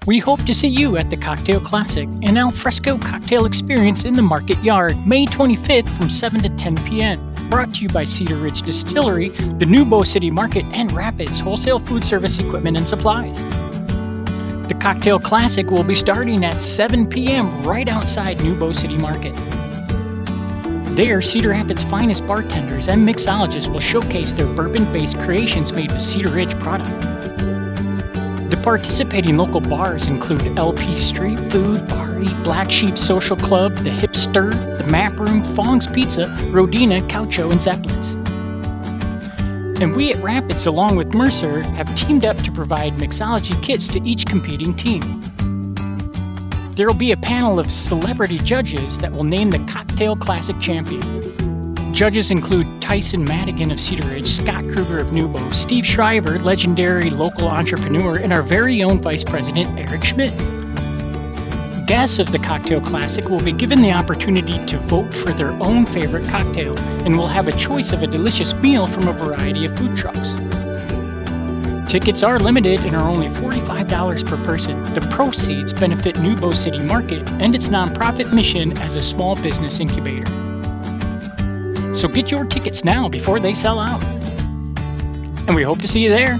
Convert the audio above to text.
We hope to see you at the Cocktail Classic, an al fresco cocktail experience in the Market Yard, May 25th from 7 to 10 p.m. Brought to you by Cedar Ridge Distillery, the Newbo City Market, and Rapids Wholesale Food Service Equipment and Supplies. The Cocktail Classic will be starting at 7 p.m. right outside Newbo City Market. There, Cedar Rapids' finest bartenders and mixologists will showcase their bourbon-based creations made with Cedar Ridge product. The participating local bars include LP Street Food, Bar Eat, Black Sheep Social Club, The Hipster, The Map Room, Fong's Pizza, Rodina, Caucho, and Zeppelins. And we at Rapids, along with Mercer, have teamed up to provide mixology kits to each competing team. There will be a panel of celebrity judges that will name the Cocktail Classic champion. Judges include Tyson Madigan of Cedar Ridge, Scott Kruger of Newbo, Steve Shriver, legendary local entrepreneur, and our very own Vice President Eric Schmidt. Guests of the Cocktail Classic will be given the opportunity to vote for their own favorite cocktail and will have a choice of a delicious meal from a variety of food trucks. Tickets are limited and are only $45 per person. The proceeds benefit Newbo City Market and its nonprofit mission as a small business incubator. So get your tickets now before they sell out. And we hope to see you there.